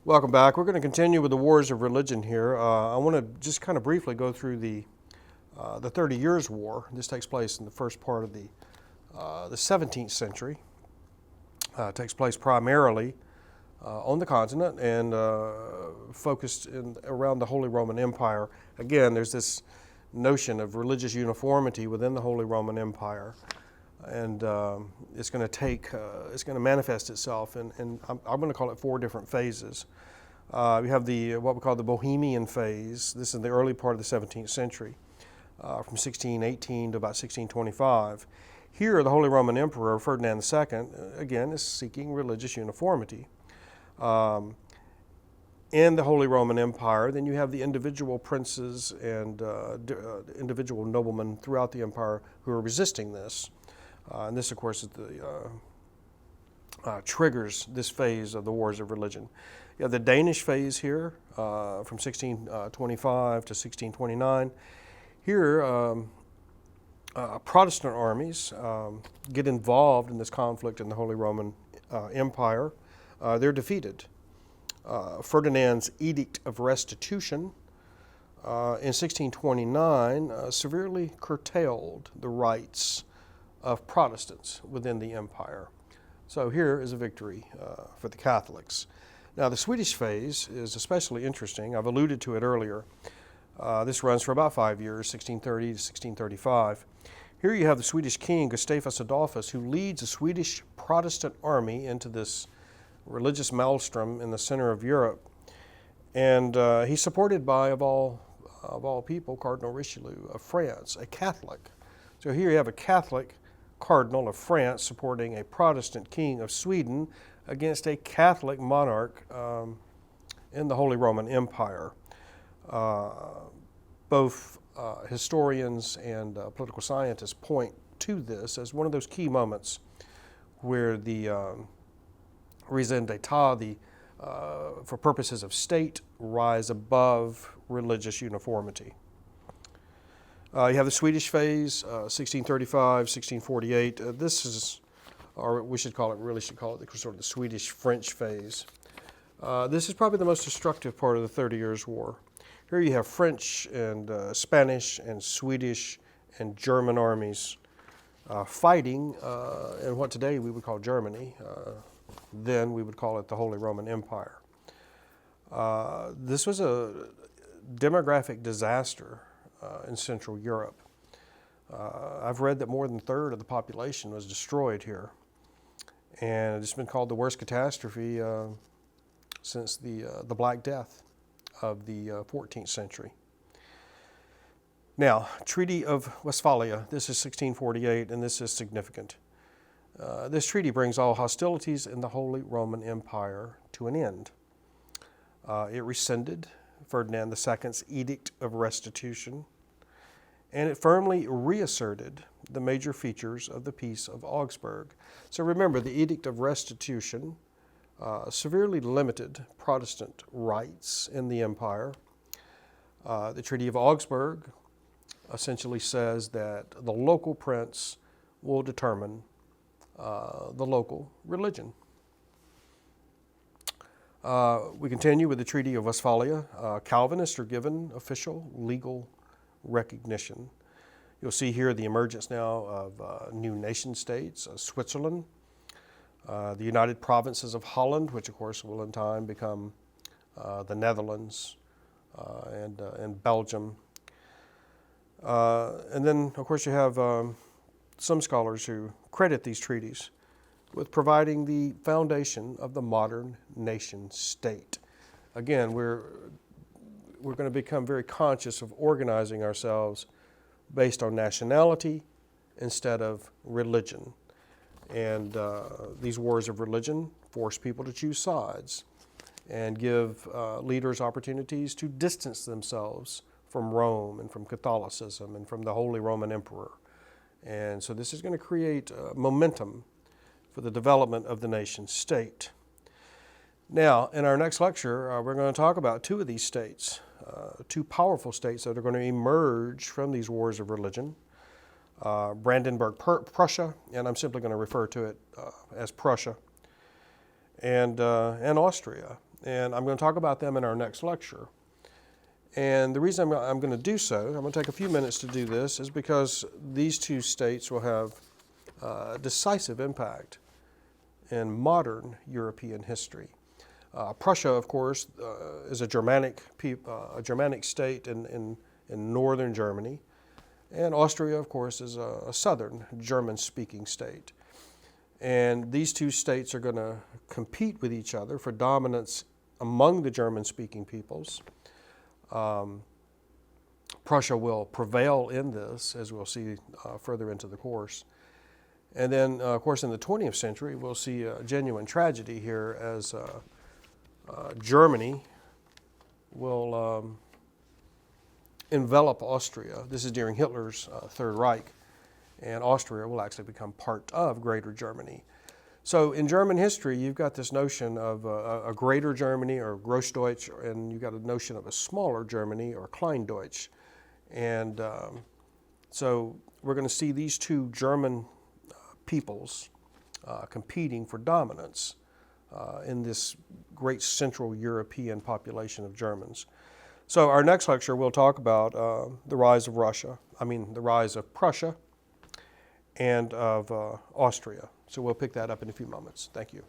Welcome back. We're going to continue with the wars of religion here. I want to just kind of briefly go through the 30 Years' War. This takes place in the first part of the 17th century. It takes place primarily on the continent and focused around the Holy Roman Empire. Again, there's this notion of religious uniformity within the Holy Roman Empire. And it's going to manifest itself in I'm going to call it 4 different phases. We have what we call the Bohemian Phase. This is the early part of the 17th century, from 1618 to about 1625. Here, the Holy Roman Emperor Ferdinand II, again, is seeking religious uniformity. In the Holy Roman Empire, then you have the individual princes and individual noblemen throughout the empire who are resisting this. And this, of course, is triggers this phase of the wars of religion. You have the Danish phase here from 1625 to 1629. Here, Protestant armies get involved in this conflict in the Holy Roman Empire. They're defeated. Ferdinand's Edict of Restitution in 1629 severely curtailed the rights of Protestants within the empire. So here is a victory for the Catholics. Now the Swedish phase is especially interesting. I've alluded to it earlier. This runs for about 5 years, 1630 to 1635. Here you have the Swedish king Gustavus Adolphus, who leads a Swedish Protestant army into this religious maelstrom in the center of Europe. And he's supported by, of all people, Cardinal Richelieu of France, a Catholic. So here you have a Catholic Cardinal of France supporting a Protestant king of Sweden against a Catholic monarch in the Holy Roman Empire. Both historians and political scientists point to this as one of those key moments where the raison d'etat, for purposes of state, rise above religious uniformity. You have the Swedish phase, 1635, 1648. This is, or we should call it sort of the Swedish-French phase. This is probably the most destructive part of the 30 Years' War. Here you have French and Spanish and Swedish and German armies fighting in what today we would call Germany. Then we would call it the Holy Roman Empire. This was a demographic disaster in Central Europe. I've read that more than a third of the population was destroyed here. And it's been called the worst catastrophe since the Black Death of the 14th century. Now, Treaty of Westphalia, this is 1648, and this is significant. This treaty brings all hostilities in the Holy Roman Empire to an end. It rescinded Ferdinand II's Edict of Restitution, and it firmly reasserted the major features of the Peace of Augsburg. So remember, the Edict of Restitution severely limited Protestant rights in the empire. The Treaty of Augsburg essentially says that the local prince will determine the local religion. We continue with the Treaty of Westphalia. Calvinists are given official legal recognition. You'll see here the emergence now of new nation states, Switzerland, the United Provinces of Holland, which of course will in time become the Netherlands and Belgium. And then of course you have some scholars who credit these treaties with providing the foundation of the modern nation state. Again, we're going to become very conscious of organizing ourselves based on nationality instead of religion. And these wars of religion force people to choose sides and give leaders opportunities to distance themselves from Rome and from Catholicism and from the Holy Roman Emperor. And so this is going to create momentum for the development of the nation state. Now, in our next lecture, we're going to talk about 2 of these states, 2 powerful states that are going to emerge from these wars of religion. Brandenburg, Prussia, and I'm simply going to refer to it as Prussia, and Austria. and I'm going to talk about them in our next lecture. And the reason I'm going to do so, I'm going to take a few minutes to do this, is because these two states will have decisive impact in modern European history. Prussia, of course, is a Germanic state in northern Germany, and Austria, of course, is a southern German-speaking state. And these two states are going to compete with each other for dominance among the German-speaking peoples. Prussia will prevail in this, as we'll see further into the course. And then, of course, in the 20th century, we'll see a genuine tragedy here as Germany will envelop Austria. This is during Hitler's Third Reich, and Austria will actually become part of Greater Germany. So in German history, you've got this notion of a Greater Germany or Großdeutsch, and you've got a notion of a smaller Germany or Kleindeutsch. And so we're going to see these two German peoples competing for dominance in this great Central European population of Germans. So our next lecture, we'll talk about the rise of the rise of Prussia and of Austria. So we'll pick that up in a few moments. Thank you.